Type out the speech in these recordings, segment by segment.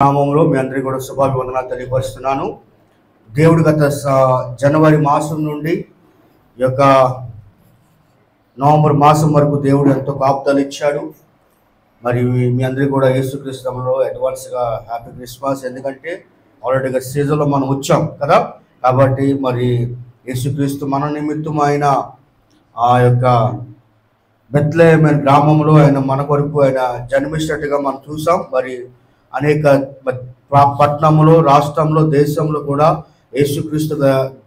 నామంలో మీ అందరికీ కూడా శుభాభివందనాలు తెలియపరుస్తున్నాను. దేవుడు గత జనవరి మాసం నుండి ఈ యొక్క నవంబర్ మాసం వరకు దేవుడు ఎంతో కాపుదలు ఇచ్చాడు. మరి మీ అందరికీ కూడా యేసుక్రీస్తులో అడ్వాన్స్గా హ్యాపీ క్రిస్మస్. ఎందుకంటే ఆల్రెడీగా సీజన్లో మనం వచ్చాం కదా, కాబట్టి మరి యేసుక్రీస్తు మన నిమిత్తం ఆయన ఆ యొక్క బెత్లెహేమ్ గ్రామంలో ఆయన మన కొరకు ఆయన జన్మించినట్టుగా మనం చూసాం. మరి అనేక పట్టణంలో, రాష్ట్రంలో, దేశంలో కూడా యేసుక్రీస్తు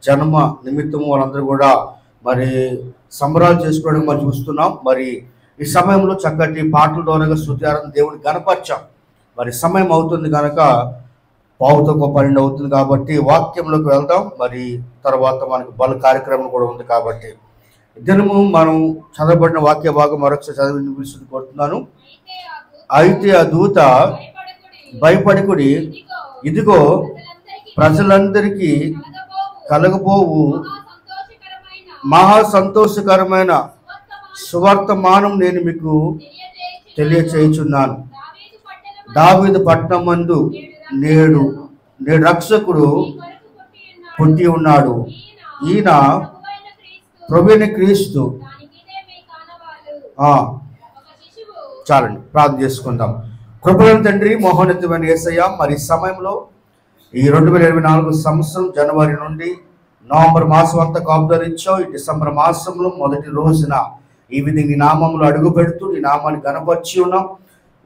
జన్మ నిమిత్తం వాళ్ళందరూ కూడా మరి సంబరాలు చేసుకోవడం మనం చూస్తున్నాం. మరి ఈ సమయంలో చక్కటి పాటల ద్వారా స్తుత్యారాధన దేవుని గణపరచాం. మరి సమయం అవుతుంది కనుక 12:12 అవుతుంది కాబట్టి వాక్యంలోకి వెళ్దాం. మరి తర్వాత మనకు బల కార్యక్రమం కూడా ఉంది కాబట్టి దినము మనం చదవబడిన వాక్య భాగం మరొకసారి చదివి వినిపిస్తుంది కోరుతున్నాను. అయితే ఆ దూత భయపడకుడి, ఇదిగో ప్రజలందరికీ కలగబోవు మహా సంతోషకరమైన సువర్తమానం నేను మీకు తెలియచేయుచున్నాను. దావీదు పట్టణం మందు నేడు రక్షకుడు పుట్టి ఉన్నాడు. ఈయన ప్రభువైన క్రీస్తు. చాలండి, ప్రార్థన చేసుకుందాం. కృపగల తండ్రి, మహోన్నతమైన యేసయ్య, మరి సమయంలో ఈ 2024 సంవత్సరం జనవరి నుండి నవంబర్ మాసం అంతా కాపుదలు ఇచ్చావు. ఈ డిసెంబర్ మాసంలో మొదటి రోజున ఈ విధంగా నీ నామంలో అడుగు పెడుతూ నీ నామాన్ని గణపరిచి ఉన్నాం.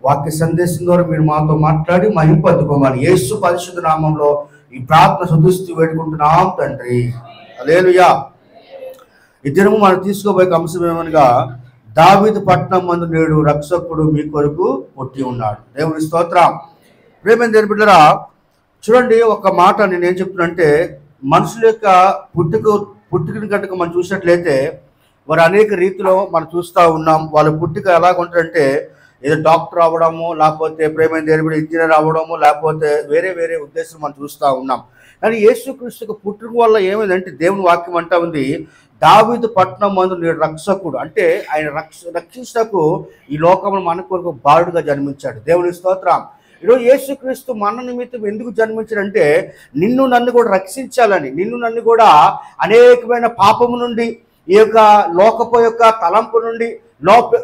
వాక్య సందేశం ద్వారా మీరు మాతో మాట్లాడి మహిమ పొందుకోమని యేసు పరిశుద్ధ నామంలో ఈ ప్రార్థన శుద్ధిస్తూ వేడుకుంటున్నాం తండ్రి. హల్లెలూయా. ఈ దినము మనం తీసుకోబోయే అంశం ఏమనగా, దావీదు పట్టణం మందు నేడు రక్షకుడు మీ కొరకు పుట్టి ఉన్నాడు. దేవుని స్తోత్రం. ప్రేమ దేని బిడ్డలారా, చూడండి, ఒక మాట నేను ఏం చెప్తున్నానంటే, మనుషుల యొక్క పుట్టుకని కనుక మనం చూసినట్లయితే వారు అనేక రీతిలో మనం చూస్తూ ఉన్నాం. వాళ్ళ పుట్టుక ఎలాగుంటారంటే, ఏదో డాక్టర్ అవ్వడము, లేకపోతే ప్రేమ దేని బిడ్డ ఇంజనీర్ అవ్వడము, లేకపోతే వేరే వేరే ఉద్దేశం మనం చూస్తూ ఉన్నాం. కానీ యేసుక్రీస్తుకు పుట్టుక వల్ల ఏమైందంటే, దేవుని వాక్యం అంటా ఉంది, దావీదు పట్టణం మందు నేడు రక్షకుడు, అంటే ఆయన రక్షించకు ఈ లోకంలో మన కొరకు బాలుడుగా జన్మించాడు. దేవుని స్తోత్రం. ఈరోజు యేసుక్రీస్తు మన నిమిత్తం ఎందుకు జన్మించాడంటే, నిన్ను నన్ను కూడా రక్షించాలని, నిన్ను నన్ను కూడా అనేకమైన పాపము నుండి, ఈ యొక్క లోకపు యొక్క తలంపు నుండి,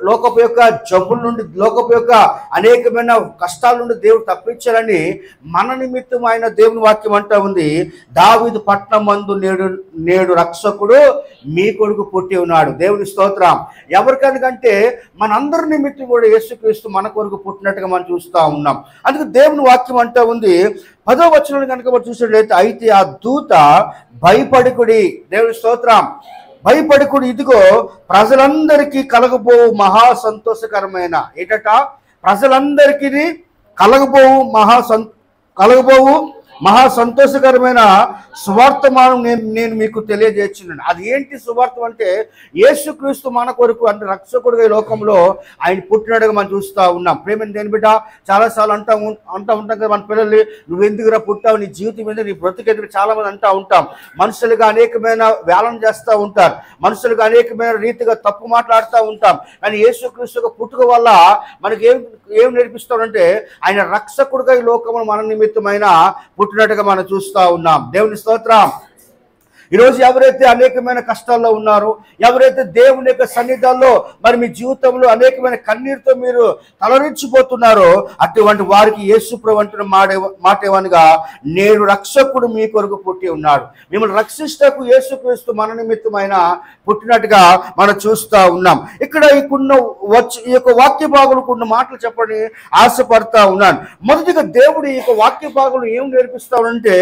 లోకపు యొక్క జబ్బుల నుండి, లోకపు యొక్క అనేకమైన కష్టాల నుండి దేవుడు తప్పించాలని మన నిమిత్తం ఆయన దేవుని వాక్యం అంటా ఉంది, దావీదు పట్టణం మందు నేడు రక్షకుడు మీ కొరకు పుట్టి ఉన్నాడు. దేవుని స్తోత్రం. ఎవరికనికంటే మనందరి నిమిత్తం కూడా యేసుక్రీస్తు మన కొరకు పుట్టినట్టుగా మనం చూస్తూ ఉన్నాం. అందుకు దేవుని వాక్యం అంటా ఉంది, 10వ వచనం కనుక మనం చూసినట్లయితే, అయితే ఆ దూత భయపడకుడి. దేవుని స్తోత్రం. భయపడకుడు, ఇదిగో ప్రజలందరికీ కలగబోవు మహా సంతోషకరమైన, ఏంటట, ప్రజలందరికీ కలగబోవు మహా సంతోషకరమైన సువార్తమానం నేను మీకు తెలియజేస్తున్నాను. అది ఏంటి సువార్తం అంటే, యేసుక్రీస్తు మన కొరకు అంటే రక్షకుడిగా ఈ లోకంలో ఆయన పుట్టినట్టుగా మనం చూస్తూ ఉన్నాం. ప్రేమని దేని బిడ్డ, చాలాసార్లు అంటూ ఉంటాం కదా మన పిల్లల్ని, నువ్వెందుకురా పుట్టావు, నీ జీవితం మీద, నీ బ్రతుకెందుకు చాలా మంది అంటూ ఉంటాం. మనుషులుగా అనేకమైన వేలం చేస్తూ ఉంటారు, మనుషులుగా అనేకమైన రీతిగా తప్పు మాట్లాడుతూ ఉంటాం. కానీ యేసుక్రీస్తు పుట్టుక వల్ల మనకి ఏం నేర్పిస్తాడంటే, ఆయన రక్షకుడిగా ఈ లోకంలో మన నిమిత్తమైన పుట్టినట్టుగా మనం చూస్తూ ఉన్నాం. దేవుని స్తోత్రం. ఈరోజు ఎవరైతే అనేకమైన కష్టాల్లో ఉన్నారో, ఎవరైతే దేవుని యొక్క సన్నిధానంలో మరి మీ జీవితంలో అనేకమైన కన్నీరుతో మీరు తలరించిపోతున్నారో, అటువంటి వారికి యేసు ప్రభువు అంటున్న మాట ఏమనగా, నేడు రక్షకుడు మీ కొరకు పుట్టి ఉన్నాడు. మిమ్మల్ని రక్షిస్తకు యేసుక్రీస్తు మన నిమిత్తమైన పుట్టినట్టుగా మనం చూస్తూ ఉన్నాం. ఇక్కడ ఈ యొక్క వాక్య భాగంలో కొన్ని మాటలు చెప్పని ఆశపడతా ఉన్నాను. మొదటిగా దేవుడు ఈ యొక్క వాక్య భాగంలో ఏం నేర్పిస్తాడంటే,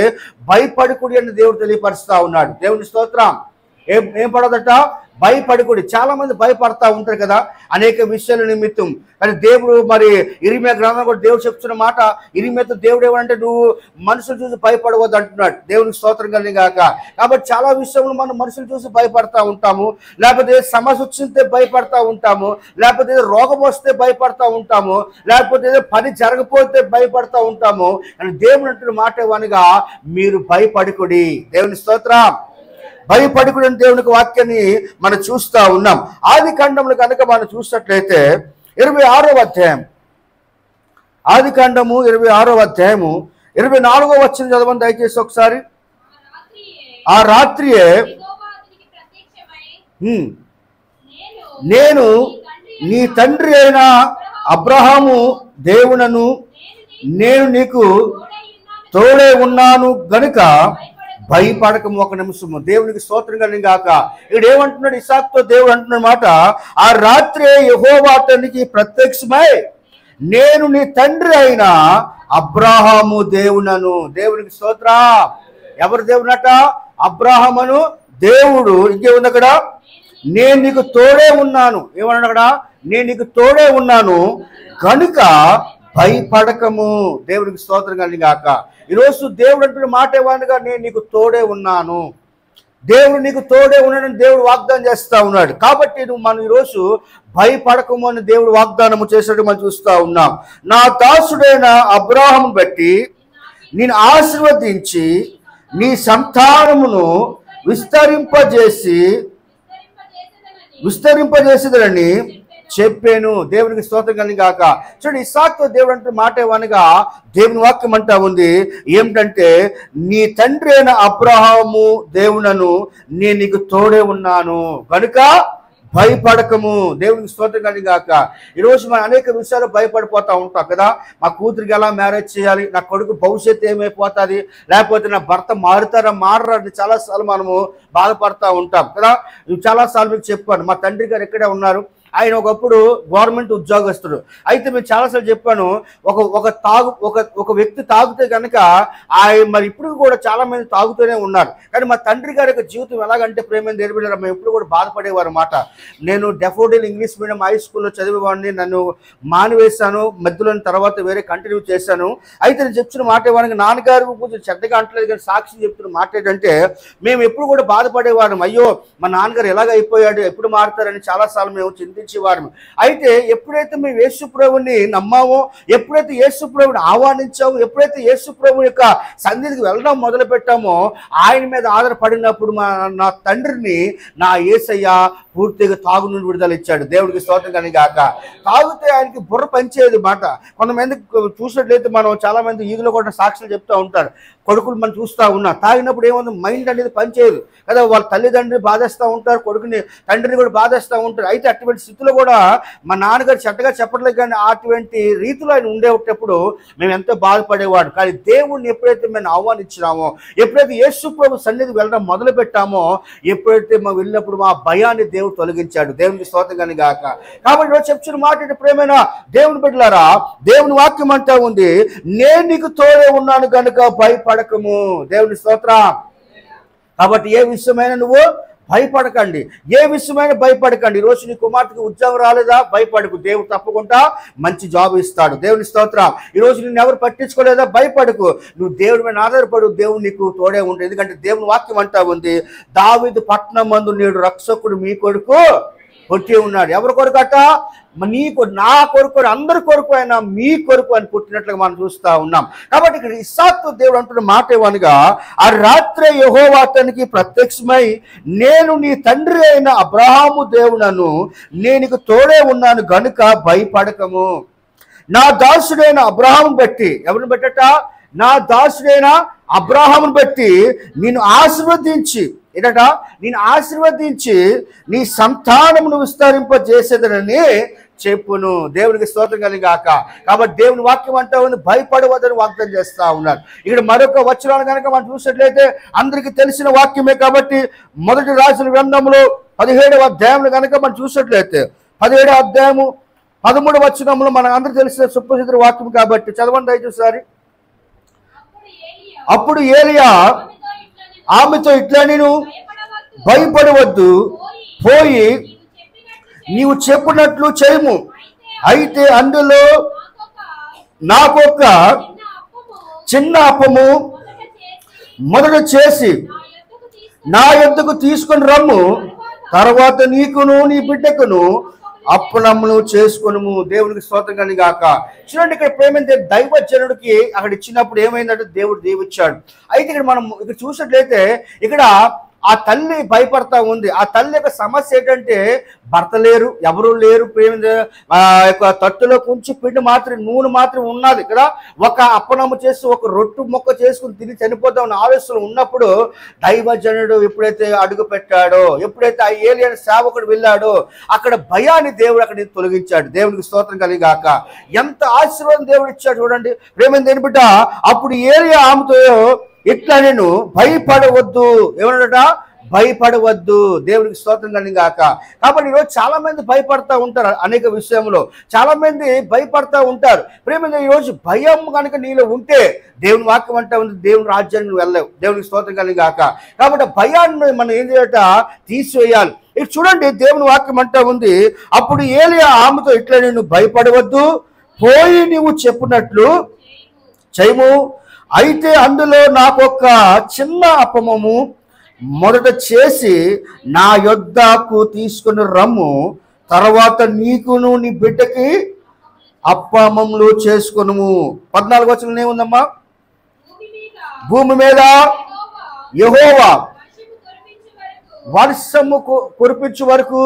భయపడకుడి అని దేవుడు తెలియపరుస్తా ఉన్నాడు. దేవుని స్తోత్రం. ఏం పడదట, భయపడకుడి. చాలా మంది భయపడతా ఉంటారు కదా అనేక విషయాల నిమిత్తం. కానీ దేవుడు మరి ఇరిమియా గ్రంథంలో కూడా దేవుడు చెప్తున్న మాట, ఇరిమియాతో దేవుడు ఏమంటే, నువ్వు మనుషులు చూసి భయపడవద్దు అంటున్నాడు. దేవునికి స్తోత్రం కలిగి గాక. కాబట్టి చాలా విషయంలో మనం మనుషులు చూసి భయపడతా ఉంటాము, లేకపోతే సమస్య వచ్చితే భయపడతా ఉంటాము, లేకపోతే రోగం వస్తే భయపడతా ఉంటాము, లేకపోతే పని జరగకపోతే భయపడతా ఉంటాము. కానీ దేవుడు అంటున్న మాట ఏమనగా, మీరు భయపడకుడి. దేవుని స్తోత్రం. భయపడకుడని దేవునికి వాక్యాన్ని మనం చూస్తూ ఉన్నాం. ఆది కాండంలో కనుక మనం చూసినట్లయితే 26వ అధ్యాయం ఆదికాండము 26వ అధ్యాయము 24వ వచనం చదవండి దయచేసి ఒకసారి. ఆ రాత్రియే నేను నీ తండ్రి అయిన అబ్రహాము దేవునను నేను నీకు తోడే ఉన్నాను గనుక భయపడకము. ఒక నిమిషము, దేవునికి స్తోత్రం కలిగిన గాక. ఇక్కడ ఏమంటున్నాడు ఇస్సాకుతో దేవుడు అంటున్న మాట, ఆ రాత్రే యెహోవా అతనికి ప్రత్యక్షమై నేను నీ తండ్రి అయిన అబ్రహాము దేవునను. దేవునికి స్తోత్ర. ఎవరు దేవునట? అబ్రహామును దేవుడు. ఇంకేముంది అక్కడ? నేను నీకు తోడే ఉన్నాను. ఏమన్నాడు అక్కడ? నేను నీకు తోడే ఉన్నాను కనుక భయపడకము. దేవునికి స్తోత్రం కలిగిన గాక. ఈరోజు దేవుడు అంటున్న మాట ఏమనగా, నేను నీకు తోడే ఉన్నాను. దేవుడు నీకు తోడే ఉన్నాడని దేవుడు వాగ్దానం చేస్తా ఉన్నాడు. కాబట్టి మనం ఈరోజు భయపడకము అని దేవుడు వాగ్దానము చేసినట్టు మనం చూస్తూ ఉన్నాం. నా దాసుడైన అబ్రాహామును బట్టి నేను ఆశీర్వదించి నీ సంతానమును విస్తరింపజేసేదని చెప్పాను. దేవునికి స్తోత్రం కలిగిన గాక. చూడండి, ఇస్సాకుతో దేవుడు అంటే మాట ఏమనగా దేవుని వాక్యం అంటా ఉంది ఏమిటంటే, నీ తండ్రి అయిన అబ్రహాము దేవునను నేను నీకు తోడే ఉన్నాను కనుక భయపడకము. దేవునికి స్తోత్రం కలిగిన గాక. ఈరోజు మనం అనేక విషయాలు భయపడిపోతూ ఉంటాం కదా. మా కూతురికి ఎలా మ్యారేజ్ చేయాలి, నా కొడుకు భవిష్యత్తు ఏమైపోతుంది, లేకపోతే నా భర్త మారరా అని చాలాసార్లు మనము బాధపడతా ఉంటాం కదా. చాలాసార్లు మీకు చెప్పాను, మా తండ్రి గారు ఎక్కడే ఉన్నారు, ఆయన ఒకప్పుడు గవర్నమెంట్ ఉద్యోగస్తుడు. అయితే మేము చాలాసార్లు చెప్పాను, ఒక వ్యక్తి తాగితే కనుక ఆయన మరి ఇప్పుడు కూడా చాలా మంది తాగుతూనే ఉన్నారు. కానీ మా తండ్రి గారి యొక్క జీవితం ఎలాగంటే ప్రేమ నేర్పినారు, మేము ఎప్పుడు కూడా బాధపడేవారు అన్నమాట. నేను డెఫోడిల్ ఇంగ్లీష్ మీడియం హై స్కూల్లో చదివేవాడిని, నన్ను మానివేశాను, మధ్యలో తర్వాత వేరే కంటిన్యూ చేశాను. అయితే నేను చెప్తున్న మాట ఏమనగా, నాన్నగారు కొంచెం చెడ్డగా అంటలేదు కానీ సాక్షి చెప్తున్న మాట ఏంటంటే, మేము ఎప్పుడు కూడా బాధపడేవాళ్ళం, అయ్యో మా నాన్నగారు ఎలాగ అయిపోయాడు, ఎప్పుడు మారుతారని చాలాసార్లు మేము చింతించేవారు. అయితే ఎప్పుడైతే మేము యేసు ప్రభువుని నమ్మామో, ఎప్పుడైతే యేసు ప్రభువుని ఆహ్వానించామో, ఎప్పుడైతే యేసు ప్రభు యొక్క సన్నిధికి వెళ్ళడం మొదలు పెట్టామో, ఆయన మీద ఆధారపడినప్పుడు నా తండ్రిని నా యేసయ్య పూర్తిగా తాగు నుండి విడుదల ఇచ్చాడు. దేవుడికి స్తోత్రం కలిగిన గాక. తాగితే ఆయనకి బుర్ర పంచేది మాట. కొంతమంది చూసినట్లయితే మనం చాలా మంది ఈదులో కూడా సాక్షులు చెప్తూ ఉంటారు, కొడుకులు మనం చూస్తూ ఉన్నాం, తాగినప్పుడు ఏముంది మైండ్ అనేది పనిచేయదు కదా. వాళ్ళ తల్లిదండ్రులు బాధేస్తూ ఉంటారు, కొడుకుని తండ్రిని కూడా బాధేస్తూ ఉంటారు. అయితే అటువంటి స్థితిలో కూడా మా నాన్నగారు చెడ్డగా చెప్పట్లేదు, కానీ అటువంటి రీతిలో ఆయన ఉండేటప్పుడు మేము ఎంతో బాధపడేవాడు. కానీ దేవుడిని ఎప్పుడైతే మేము ఆహ్వానించినామో, ఎప్పుడైతే యేసు ప్రభు సన్నిధికి వెళ్ళడం మొదలు పెట్టామో, ఎప్పుడైతే మేము వెళ్ళినప్పుడు మా భయాన్ని దేవుడు తొలగించాడు. దేవునికి స్తోత్రం కలిగిన గాక. కాబట్టి రోజు చెప్తున్న మాట ప్రేమైన దేవుని బిడ్డలారా, దేవుని వాక్యం అంటా ఉంది, నేను నీకు తోడే ఉన్నాను కనుక భయపడకము. దేవుని స్తోత్రం. కాబట్టి ఏ విషయమైనా నువ్వు భయపడకండి, ఏ విషయమైనా భయపడకండి. ఈరోజు నీ కుమార్తెకి ఉద్యోగం రాలేదా, భయపడకు, దేవుడు తప్పకుండా మంచి జాబ్ ఇస్తాడు. దేవుని స్తోత్రం. ఈరోజు నిన్ను ఎవరు పట్టించుకోలేదా, భయపడకు, నువ్వు దేవుడి మీద ఆధారపడు, దేవుడు నీకు తోడే ఉంటుంది. ఎందుకంటే దేవుని వాక్యం అంటా ఉంది, దావీదు పట్టణం మందు నేడు రక్షకుడు మీ కొడుకు పుట్టి ఉన్నాడు. ఎవరి కొరకట? నీకు, నా కొరకు, అందరి కొరకు, ఆయన మీ కొరకు అని పుట్టినట్లుగా మనం చూస్తూ ఉన్నాం. కాబట్టి ఇక్కడ ఇస్సాకు దేవుడు అంటున్న మాట ఏమనగా, ఆ రాత్రే యెహోవా అతనికి ప్రత్యక్షమై నేను నీ తండ్రి అయిన అబ్రహాము దేవునను నేను నీకు తోడే ఉన్నాను గనుక భయపడకము. నా దాసుడైన అబ్రహామును బట్టి, ఎవరిని బట్టట? నా దాసుడైన అబ్రహామును బట్టి నేను ఆశీర్వదించి, ఏంటట? నేను ఆశీర్వదించి నీ సంతానమును విస్తరింపజేసేదనని చెప్పును. దేవునికి స్తోత్రం కలిగిన గాక. కాబట్టి దేవుని వాక్యం అంటా ఉంది, భయపడవద్దని వాగ్దానం చేస్తా ఉన్నారు. ఇక్కడ మరొక వచనాలు కనుక మనం చూసినట్లయితే అందరికీ తెలిసిన వాక్యమే. కాబట్టి మొదటి రాసిన గ్రంథంలో 17వ అధ్యాయంలో కనుక మనం చూసినట్లయితే 17వ అధ్యాయము 13వ వచనంలో మన అందరూ తెలిసిన సుప్రసిద్ధ వాక్యం కాబట్టి చదవండి దయచేసి. అప్పుడు ఏలియా ఆమెతో ఇట్లా, నేను భయపడవద్దు, పోయి నీవు చెప్పినట్లు చేయము. అయితే అందులో నాకొక చిన్న అప్పము మొదట చేసి నా యొద్దకు తీసుకొని రమ్ము, తర్వాత నీకును నీ బిడ్డకును అప్పనమ్మును చేసుకొనుము. దేవునికి స్తోత్రం కలిగిన గాక. చూడండి, ఇక్కడ ప్రేమైతే దైవజనుడికి అక్కడ ఇచ్చినప్పుడు ఏమైందంటే దేవుడు దీవిచ్చాడు. అయితే ఇక్కడ మనం ఇక్కడ చూసినట్లయితే ఇక్కడ ఆ తల్లి భయపడతా ఉంది. ఆ తల్లి యొక్క సమస్య ఏంటంటే భర్త లేరు, ఎవరు లేరు, యొక్క తట్టులో కొంచెం పిండి మాత్రం నూనె మాత్రం ఉన్నది. ఇక్కడ ఒక అప్పనమ్మ చేసి ఒక రొట్టు మొక్క చేసుకుని తిని చనిపోతామని ఆలోచన ఉన్నప్పుడు దైవజనుడు ఎప్పుడైతే అడుగు పెట్టాడో, ఎప్పుడైతే ఆ ఏలియా సేవకుడు వెళ్ళాడో అక్కడ భయాన్ని దేవుడు అక్కడ తొలగించాడు. దేవునికి స్తోత్రం కలిగాక. ఎంత ఆశీర్వాదం దేవుడు ఇచ్చాడు చూడండి. ప్రేమ దేని బిడ్డ, అప్పుడు ఏలియా ఆమెతో ఇట్లా నేను భయపడవద్దు, ఏమన్నాడట, భయపడవద్దు. దేవునికి స్తోత్రం కలిగాక. కాబట్టి ఈరోజు చాలా మంది భయపడతా ఉంటారు, అనేక విషయంలో చాలా మంది భయపడతా ఉంటారు. ప్రేమ ఈరోజు భయం కనుక నీలో ఉంటే దేవుని వాక్యం అంటే ఉంది, దేవుని రాజ్యాన్ని వెళ్ళలేవు. దేవునికి స్తోత్రం కలిగాక. కాబట్టి భయాన్ని మనం ఏం చేయట, తీసివేయాలి. ఇది చూడండి, దేవుని వాక్యం అంటా ఉంది, అప్పుడు ఏలియా ఆమెతో ఇట్లా నేను భయపడవద్దు, పోయి నీవు చెప్పినట్లు చేయము. అయితే అందులో నాకొక చిన్న అప్పమము మొదట చేసి నా యొద్దకు తీసుకుని రమ్ము, తర్వాత నీకును నీ బిడ్డకి అప్పమములు చేసుకును. 14 వచనం ఏముందమ్మా, భూమి మీద యెహోవా వర్షము కురిపించు వరకు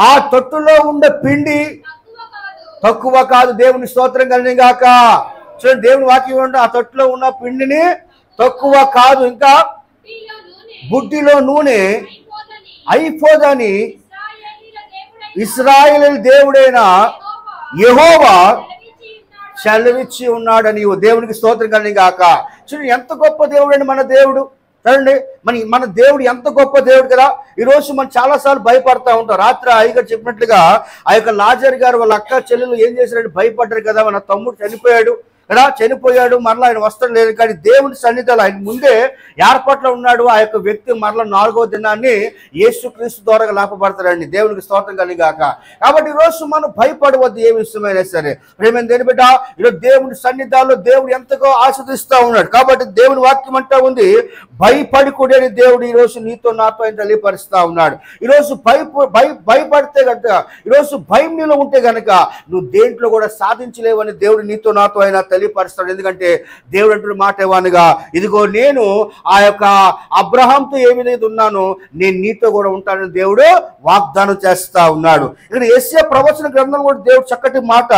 ఆ తొట్టులో ఉన్న పిండి తక్కువ కాదు. దేవుని స్తోత్రం కలిగాక. చూడండి, దేవుని వాక్యం ఉంటే ఆ తొట్టులో ఉన్న పిండిని తక్కువ కాదు, ఇంకా బుడ్డిలో నూనె అయిపోదని ఇశ్రాయేలు దేవుడైన యెహోవా సెలవిచ్చి ఉన్నాడని. దేవునికి స్తోత్రం కలిగాక. చూడండి, ఎంత గొప్ప దేవుడు మన దేవుడు. చూడండి, మన దేవుడు ఎంత గొప్ప దేవుడు కదా. ఈరోజు మనం చాలాసార్లు భయపడతా ఉంటాం. రాత్రి అయ్యగారు చెప్పినట్లుగా ఆ యొక్క లాజర్ గారు వాళ్ళ అక్క చెల్లెలు ఏం చేశారంటే భయపడ్డారు కదా. మన తమ్ముడు చనిపోయాడు కదా, చనిపోయాడు, మరలా ఆయన వస్త్రం లేదు. కానీ దేవుని సన్నిధిలో ఆయన ముందే ఏర్పాట్లో ఉన్నాడు. ఆ యొక్క వ్యక్తి మరలా 4వ దినాన్ని యేసుక్రీస్తు ద్వారా లాభపడతాడండి. దేవునికి స్తోత్రం కలిగాక. కాబట్టి ఈరోజు మనం భయపడవద్దు ఏ విషయమైనా సరే. ప్రేమ దేని బిడ్డ, ఈరోజు దేవుని సన్నిధానంలో దేవుడు ఎంతగా ఆస్వాదిస్తూ ఉన్నాడు. కాబట్టి దేవుని వాక్యం అంటా ఉంది, భయపడకూడని దేవుడు ఈరోజు నీతో నాతో ఆయన తెలియపరుస్తా ఉన్నాడు. ఈరోజు భయపడితే కనుక, ఈరోజు భయం నీలో ఉంటే కనుక నువ్వు దేంట్లో కూడా సాధించలేవని దేవుడు నీతో నాతో ఆయన తెలియపరుస్తాడు. ఎందుకంటే దేవుడు అంటున్న మాట ఏమనగా, ఇదిగో నేను ఆ యొక్క అబ్రహాంతో ఏ విధంగా ఉన్నానో నేను నీతో కూడా ఉంటానని దేవుడు వాగ్దానం చేస్తా ఉన్నాడు. ఇక్కడ యెషయా ప్రవచన గ్రంథం కూడా దేవుడు చక్కటి మాట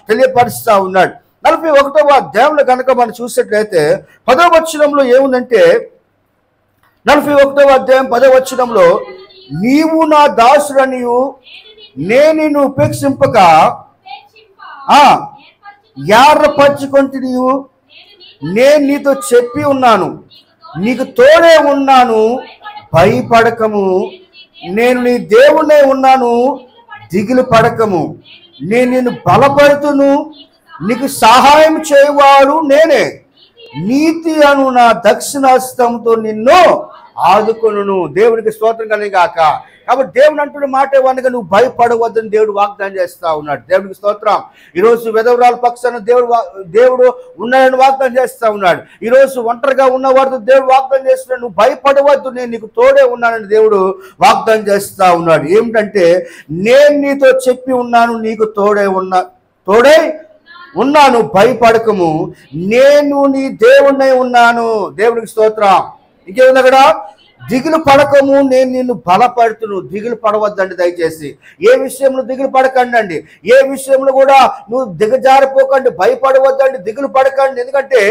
తెలియపరుస్తా ఉన్నాడు. 41వ అధ్యాయంలో కనుక మనం చూసినట్లయితే 10వ వచనంలో ఏముందంటే, 41వ అధ్యాయం 10వ వచనంలో, నీవు నా దాసుడనియు నేను నిన్ను ఉపేక్షింపక ఏర్పరచుకొంటి, నీవు నేను నీతో చెప్పి ఉన్నాను, నీకు తోడే ఉన్నాను, భయపడకము, నేను నీ దేవునే ఉన్నాను, దిగులు పడకము, నేను నిన్ను బలపడుతును, నీకు సహాయం చేయవాడు నేనే, నీతి అను నా దక్షిణాస్తంతో నిన్ను ఆదుకొనును. దేవునికి స్తోత్రం కలిగాక. కాబట్టి దేవుడు అంటున్న మాట ఏమనగా నువ్వు భయపడవద్దని దేవుడు వాగ్దానం చేస్తా ఉన్నాడు. దేవునికి స్తోత్రం. ఈరోజు విధవరాల పక్షాన దేవుడు ఉన్నాడని వాగ్దానం చేస్తా ఉన్నాడు. ఈరోజు ఒంటరిగా ఉన్నవారితో దేవుడు వాగ్దానం చేస్తున్నాడు, నువ్వు భయపడవద్దు, నేను నీకు తోడే ఉన్నానని దేవుడు వాగ్దానం చేస్తా ఉన్నాడు. ఏమిటంటే, నేను నీతో చెప్పి ఉన్నాను, నీకు తోడై ఉన్నాను, భయపడకము, నేను నీ దేవుణ్ణి ఉన్నాను. దేవునికి స్తోత్రం. ఇంకేముంది అక్కడ, దిగులు పడకము, నేను నిన్ను బలపడుతును. దిగులు పడవద్దండి దయచేసి. ఏ విషయంలో దిగులు పడకండి అండి, ఏ విషయంలో కూడా నువ్వు దిగజారిపోకండి, భయపడవద్దండి, దిగులు పడకండి. ఎందుకంటే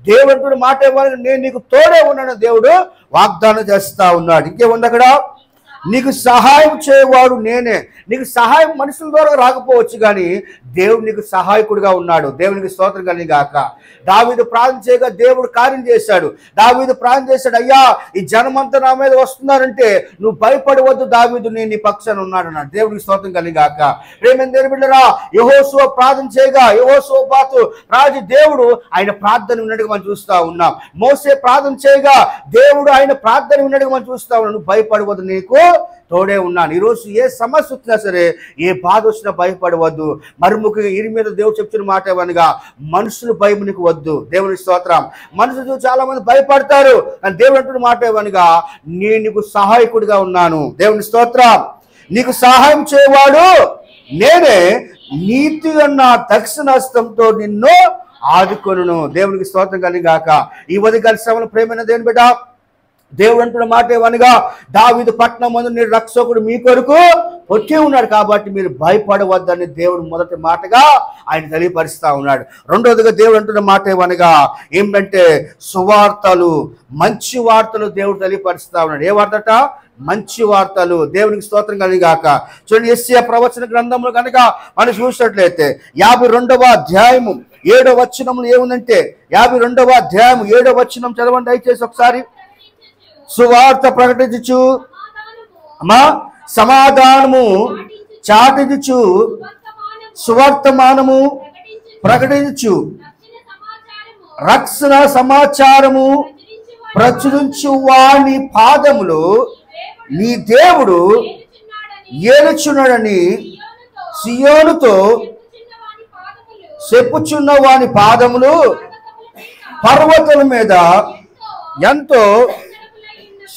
దేవుడు మాట ఇవ్వాలి, నేను నీకు తోడే ఉన్నాను దేవుడు వాగ్దానం చేస్తా ఉన్నాడు. ఇంకేముంది అక్కడ, నీకు సహాయం చేయవాడు నేనే. నీకు సహాయం మనుషుల ద్వారా రాకపోవచ్చు, కానీ దేవుడు నీకు సహాయకుడిగా ఉన్నాడు. దేవునికి స్తోత్రం కలిగాక. దావీదు ప్రార్థన చేయగా దేవుడు కార్యం చేశాడు. దావీదు ప్రార్థన చేశాడు, అయ్యా ఈ జనమంతా నా మీద వస్తున్నారంటే నువ్వు భయపడవద్దు, దావీదు నేను నీ పక్షాన ఉన్నాడు అన్నాడు. దేవునికి స్తోత్రం కలిగాక. ప్రేమ బిడ్డరా, యెహోషువ ప్రార్థన చేయగా యెహోషాపాతు రాజు దేవుడు ఆయన ప్రార్థన విన్నట్టుగా మనం చూస్తా ఉన్నాం. మోసే ప్రార్థన చేయగా దేవుడు ఆయన ప్రార్థన విన్నట్టుగా మనం చూస్తా ఉన్నాం. నువ్వు భయపడవద్దు, నీకు తోడే ఉన్నాను. ఈరోజు ఏ సమస్య వచ్చినా సరే, ఏ బాధ వచ్చినా భయపడవద్దు. మరి ముఖ్యంగా వీరి మీద దేవుడు చెప్తున్న మాట ఏమనగా, మనుషులు భయం నీకు వద్దు. దేవుని స్తోత్రం. మనుషులు చాలా మంది భయపడతారు, కానీ దేవుడు అంటున్న మాట ఏమనగా, నేను నీకు సహాయకుడిగా ఉన్నాను. దేవుని స్తోత్రం. నీకు సహాయం చేయవాడు నేనే, నీతి అన్న దక్షిణాస్తంతో నిన్ను ఆదుకొనును. దేవునికి స్తోత్రం కలిగాక. ఈ ఉదయకాల శ్రమల ప్రేమైన దేవుని బిడ్డ, దేవుడు అంటున్న మాట ఏమనగా, దావీదు పట్టణం మందు నేను రక్షకుడు మీ కొరకు వచ్చి ఉన్నాడు కాబట్టి మీరు భయపడవద్దని దేవుడు మొదటి మాటగా ఆయన తెలియపరుస్తా ఉన్నాడు. రెండోదిగా దేవుడు అంటున్న మాట ఏమనగా ఏమిటంటే సువార్తలు, మంచి వార్తలు దేవుడు తెలియపరుస్తా ఉన్నాడు. ఏ వార్తట? మంచి వార్తలు. దేవునికి స్తోత్రం కలిగాక. చూడండి, యెషయా ప్రవచన గ్రంథంలో కనుక మనం చూసినట్లయితే 52వ అధ్యాయము 7వ వచనంలో ఏముందంటే, 52వ అధ్యాయం 7వ వచనం చదవండి దయచేసి ఒకసారి. సువార్త ప్రకటించు, సమాధానము చాటించు, సువర్తమానము ప్రకటించు, రక్షణ సమాచారము ప్రచురించు వాని పాదములు నీ దేవుడు ఏలుచున్నాడని సియోనుతో చెప్పుచున్న వాని పాదములు పర్వతాల మీద ఎంతో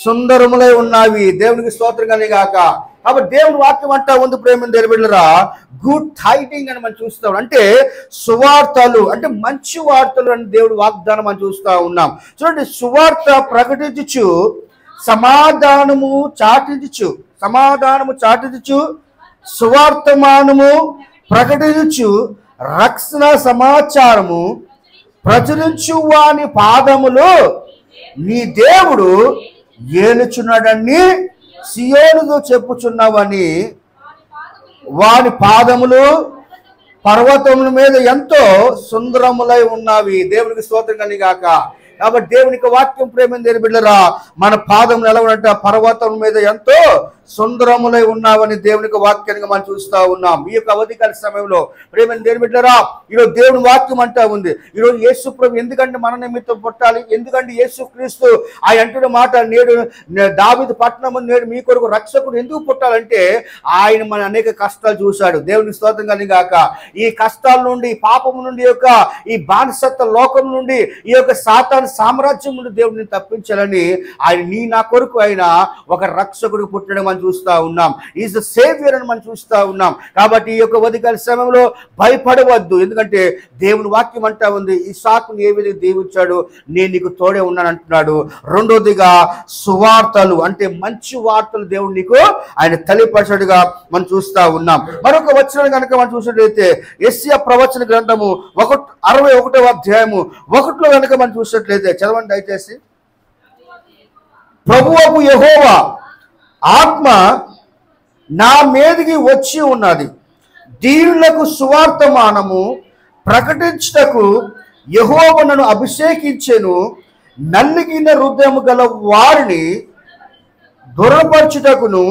సుందరములై ఉన్నవి. దేవునికి స్తోత్రం కలిగాక. కాబట్టి దేవుని వాక్యం అంటా ఉంది, ప్రేమ దేవుళ్ళరా, గుడ్ టైటింగ్ అని మనం చూస్తాం. అంటే సువార్తలు అంటే మంచి వార్తలు అని దేవుడి వాగ్దానం మనం చూస్తూ ఉన్నాం. చూడండి, సువార్త ప్రకటించు, సమాధానము చాటించు, సువార్తమానము ప్రకటించు, రక్షణ సమాచారము ప్రచురించు వాని పాదములు నీ దేవుడు ఏలుచున్నాడని సియోనుతో చెప్పుచున్నావని వాని పాదములు పర్వతముల మీద ఎంతో సుందరములై ఉన్నవి. దేవునికి స్తోత్రం కలిగాక. కాబట్టి దేవునికి వాక్యం ప్రేమ దేని బిడ్డరా, మన పాదములు ఎలా ఉన్నట్టు పర్వతం మీద ఎంతో సుందరములై ఉన్నావని దేవునికి వాక్యానికి మనం చూస్తూ ఉన్నాం. ఈ యొక్క అవధికాల సమయంలో ప్రేమ దేని బిడ్డరా, ఈరోజు దేవుని వాక్యం అంటా ఉంది. ఈరోజు యేసు ప్రభు ఎందుకంటే మన నిమిత్తం పుట్టాలి, ఎందుకంటే యేసు క్రీస్తు ఆ అంటున్న మాట, నేడు దావీదు పట్టణం నేడు మీ కొరకు రక్షకుడు ఎందుకు పుట్టాలంటే ఆయన మన అనేక కష్టాలు చూశాడు. దేవునికి స్తోత్రం కలిగాక. ఈ కష్టాల నుండి, పాపం నుండి, యొక్క ఈ బానిసత్వ లోకం నుండి, ఈ యొక్క సాతాను సామ్రాజ్యం నుండి దేవుడిని తప్పించాలని ఆయన నీ నా కొరకు ఆయన ఒక రక్షకుడు పుట్టడం మనం చూస్తూ ఉన్నాం. ఈజ్ ద సేవియర్ అని మనం చూస్తూ ఉన్నాం. కాబట్టి ఈ యొక్క ఉదయకాల సమయంలో భయపడవద్దు, ఎందుకంటే దేవుని వాక్యం అంటా ఉంది, ఇస్సాకును ఏ విధంగా దీవించాడు, నేను నీకు తోడే ఉన్నాను అంటున్నాడు. రెండోదిగా సువార్తలు అంటే మంచి వార్తలు దేవుడు నీకు ఆయన తెలియపరచడుగా మనం చూస్తూ ఉన్నాం. మరొక వచనం కనుక మనం చూసినట్లయితే యెషయా ప్రవచన గ్రంథము 61వ అధ్యాయము 1లో కనుక మనం చూసినట్లయితే చదవండి దయచేసి. ప్రభువకు యెహోవా ఆత్మ నా మీదికి వచ్చి ఉన్నది, దీనులకు సువార్తమానము ప్రకటించుటకు యెహోవా నన్ను అభిషేకించెను, నల్లిగిన హృదయము గల వారిని దూరపరచుటకును,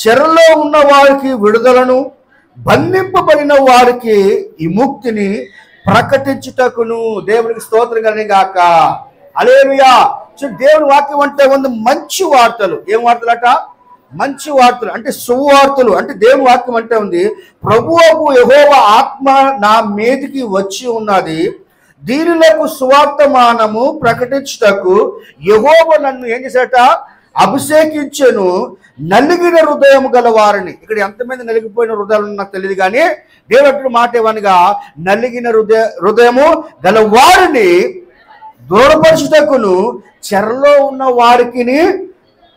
చెరలో ఉన్న వారికి విడుదలను, బంధింపబడిన వారికి విముక్తిని ప్రకటించుటకును. దేవునికి స్తోత్రం కలిగాక. హల్లెలూయా. దేవుని వాక్యం అంటే ఉంది మంచి వార్తలు. ఏం వార్తలట? మంచి వార్తలు అంటే సువార్తలు. అంటే దేవుని వాక్యం అంటే ఉంది, ప్రభువుకు యెహోవా ఆత్మ నా మీదికి వచ్చి ఉన్నది, దీనులకు సువార్తమానము ప్రకటించుటకు యెహోవా నన్ను ఏం చేశాట? అభిషేకించెను, నలిగిన హృదయం గల వారిని. ఇక్కడ ఎంతమంది నలిగిపోయిన హృదయాలు నాకు తెలియదు, కానీ దేవుడు మాట ఏమనగా నలిగిన హృదయము గల వారిని దూరపరచుటకును, చెరలో ఉన్న వారికి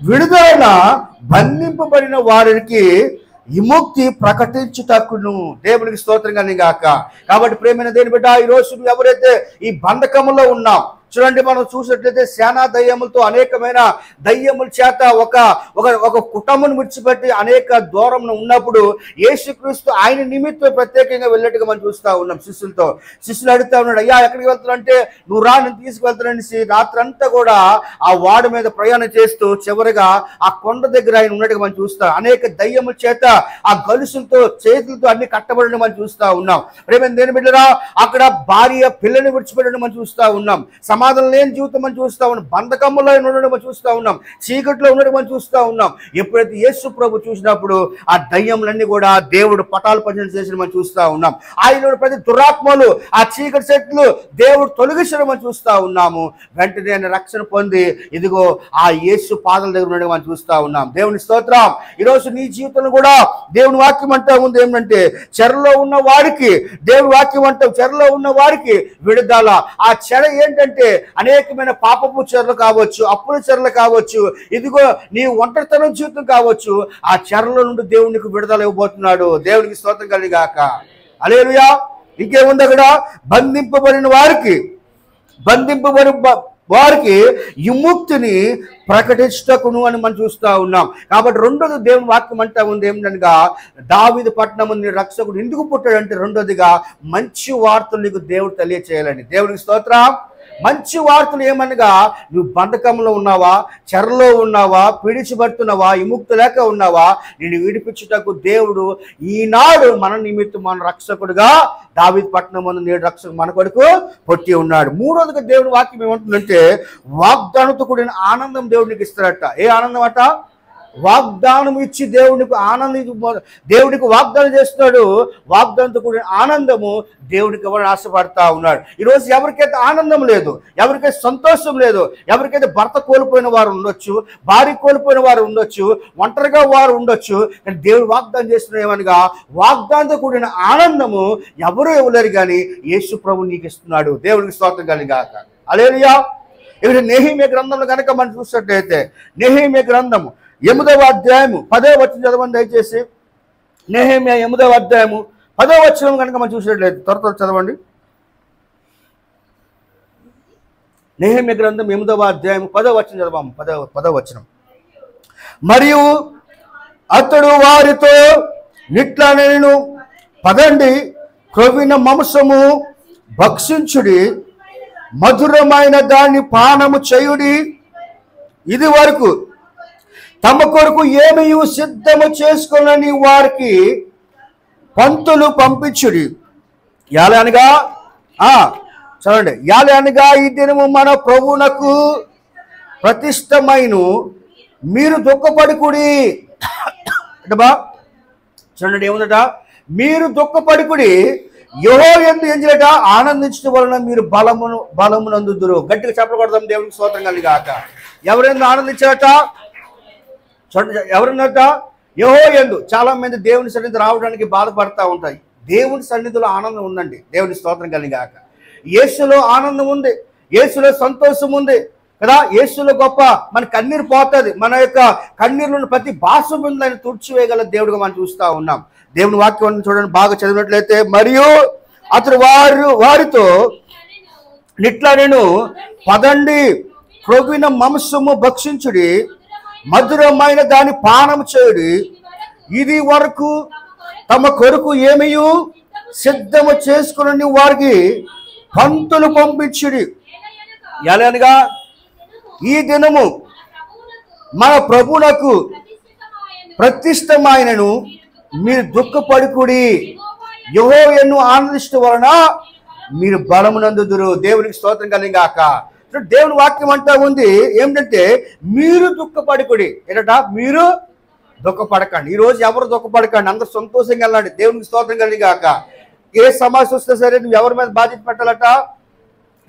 విడుదల, బంధింపబడిన వారికి విముక్తి ప్రకటించుటకును. దేవునికి స్తోత్రం కలిగాక. కాబట్టి ప్రేమైన దేని బిడ్డ, ఈరోజు ఎవరైతే ఈ బంధకములో ఉన్నాం, చూడండి, మనం చూసినట్లయితే సేనా దయ్యములతో అనేకమైన దయ్యముల చేత ఒక కుటుంబం విడిచిపెట్టి అనేక దూరం ఉన్నప్పుడు యేసుక్రీస్తు ఆయన నిమిత్తం ప్రత్యేకంగా వెళ్ళినట్టుగా మనం చూస్తూ ఉన్నాం. శిష్యులు అడుగుతా ఉన్నాడు, అయ్యా ఎక్కడికి వెళ్తానంటే, నువ్వు రా నేను తీసుకువెళ్తాననేసి రాత్రంతా కూడా ఆ వాడు మీద ప్రయాణం చేస్తూ చివరిగా ఆ కొండ దగ్గర ఆయన ఉన్నట్టుగా మనం చూస్తాం. అనేక దయ్యముల చేత ఆ గలుసులతో చేతులతో అన్ని కట్టబడడం మనం చూస్తూ ఉన్నాం. ప్రేమ దేని బిడ్డరా, అక్కడ భార్య పిల్లని విడిచిపెట్టడం మనం చూస్తూ ఉన్నాం. సమాధానం లేని జీవితం మనం చూస్తూ ఉన్నాం. బంధకములో ఉండడం మనం చూస్తూ ఉన్నాం. చీకట్లో ఉండడం మనం చూస్తూ ఉన్నాం. ఎప్పుడైతే యేసు ప్రభు చూసినప్పుడు ఆ దయ్యములన్నీ కూడా దేవుడు పటాలు పంచడం చేసిన మనం చూస్తూ ఉన్నాం. ఆయన ప్రతి దురాత్మలు, ఆ చీకటి శక్తులు దేవుడు తొలగించడం మనం చూస్తూ ఉన్నాము. వెంటనే ఆయన రక్షణ పొంది ఇదిగో ఆ యేసు పాదాల దగ్గర ఉండడం మనం చూస్తూ ఉన్నాం. దేవుని స్తోత్రం. ఈరోజు నీ జీవితంలో కూడా దేవుని వాక్యం అంటా ఉంది ఏమంటే, చెరలో ఉన్న వారికి దేవుని వాక్యం అంటాం, చెరలో ఉన్న వారికి విడుదల. ఆ చెర ఏంటంటే అనేకమైన పాపపు చర్యలు కావచ్చు, అప్పుల చర్యలు కావచ్చు, ఇదిగో నీ ఒంటరితనం జీవితం కావచ్చు, ఆ చర్యల నుండి దేవునికి విడుదల ఇవ్వబోతున్నాడు. దేవునికి స్తోత్రం కలిగాక. హల్లెలూయా. ఇంకేముంది అక్కడ? బంధింపబడిన వారికి విముక్తిని ప్రకటించటకును అని మనం చూస్తూ ఉన్నాం. కాబట్టి రెండోది దేవుని వాక్యం అంటా ఉంది ఏమిటనగా, దావీదు పట్టణము నీ రక్షకుడు ఎందుకు పుట్టాడంటే, రెండోదిగా మంచి వార్తలు నీకు దేవుడు తెలియచేయాలని. దేవునికి స్తోత్రం. మంచి వార్తలు ఏమనగా, నువ్వు బంధకంలో ఉన్నావా, చెరలో ఉన్నావా, పీడించబడుతున్నావా, విముక్తి లేక ఉన్నావా, నేను విడిపించుటకు దేవుడు ఈనాడు మన నిమిత్తం మన రక్షకుడుగా దావీదు పట్టణం నేడు రక్షకు మన కొడుకు పుట్టి ఉన్నాడు. మూడోదిగా దేవుని వాక్యం ఏమంటుందంటే, వాగ్దానంతో కూడిన ఆనందం దేవుడికి ఇస్తాడట. ఏ ఆనందం అట? వాగ్దానం ఇచ్చి దేవుడికి వాగ్దానం చేస్తున్నాడు. వాగ్దానంతో కూడిన ఆనందము దేవుడికి ఎవరు ఆశపడతా ఉన్నాడు. ఈరోజు ఎవరికైతే ఆనందం లేదు, ఎవరికైతే సంతోషం లేదు, ఎవరికైతే భర్త కోల్పోయిన వారు ఉండొచ్చు, భార్య కోల్పోయిన వారు ఉండొచ్చు, ఒంటరిగా వారు ఉండొచ్చు, కానీ దేవుడు వాగ్దానం చేస్తున్న ఏమనగా, వాగ్దానంతో కూడిన ఆనందము ఎవరు ఇవ్వలేరు కానీ యేసు ప్రభు నీకు ఇస్తున్నాడు. దేవుడికి స్తోత్రం కలిగాక. హల్లెలూయా. ఇక్కడ నెహెమ్యా గ్రంథంలో కనుక మనం చూసినట్లయితే, నెహెమ్యా గ్రంథము 8వ అధ్యాయము 10వ వచనం చదవండి దయచేసి. నెహెమ్యా 8వ అధ్యాయము 10వ వచనం కనుక మనం చూసినట్లయితే త్వర చదవండి. నెహెమ్యా గ్రంథం 8వ అధ్యాయం 10వ వచనం చదవాము. 10వ వచనం. మరియు అతడు వారితో నిట్లా నేను, పదండి, క్రొవ్విన మాంసము భక్షించుడి, మధురమైన దాన్ని పానము చేయుడి, ఇది వరకు తమ కొరకు ఏమీ సిద్ధము చేసుకుని వారికి పంతులు పంపించుడి. యాలనగా చదవండి. యాలనగా ఈ దినము మన ప్రభువునకు ప్రతిష్టమైన మీరు దుఃఖపడుకుడి. అంటే బా చూడండి ఏముందట, మీరు దుఃఖపడుకుడి, యెహోవా యందు ఏం చేయట, ఆనందించడం వలన మీరు బలమునందుదురు. గట్టిగా చెప్పకూడదాం. దేవునికి స్తోత్రం కలిగాక. ఎవరెందు ఆనందించారట? ఎవరన్నట? యెహోవా యందు. చాలా మంది దేవుని సన్నిధి రావడానికి బాధపడతా ఉంటాయి. దేవుని సన్నిధిలో ఆనందం ఉందండి. దేవుని స్తోత్రం కలిగాక. యేసులో ఆనందం ఉంది, యేసులో సంతోషం ఉంది కదా. యేసులో గొప్ప మన కన్నీరు పోతుంది. మన యొక్క కన్నీరులను ప్రతి బాష్పం ఆయన తుడిచివేయగల దేవుడిగా మనం చూస్తూ ఉన్నాం. దేవుని వాక్యం చూడండి బాగా చదివినట్లయితే, మరియు అతడు వారితో నిట్లా నేను, పదండి, క్రొవ్విన మాంసము భక్షించుడి, మధురమైన దాని పానం చేయుడి, ఇది వరకు తమ కొరకు ఏమీ సిద్ధము చేసుకుని వారికి పంతులు పంపించుడి. ఎలానగా ఈ దినము మన ప్రభువునకు ప్రతిష్టమైనను మీరు దుఃఖపడుకుడి, యెహోవాను ఆనందించడం వలన మీరు బలమునందుదురు. దేవునికి స్తోత్రం కలిగాక. దేవుని వాక్యం అంటా ఉంది ఏమిటంటే, మీరు దుఃఖపడుకుడి. ఏంటట? మీరు దుఃఖపడకండి. ఈరోజు ఎవరు దుఃఖపడకండి, అందరూ సంతోషంగా వెళ్ళండి. దేవునికి స్తోత్రం కలిగాక. ఏ సమస్య వస్తే సరే నువ్వు ఎవరి మీద బాధ్యత పెట్టాలట?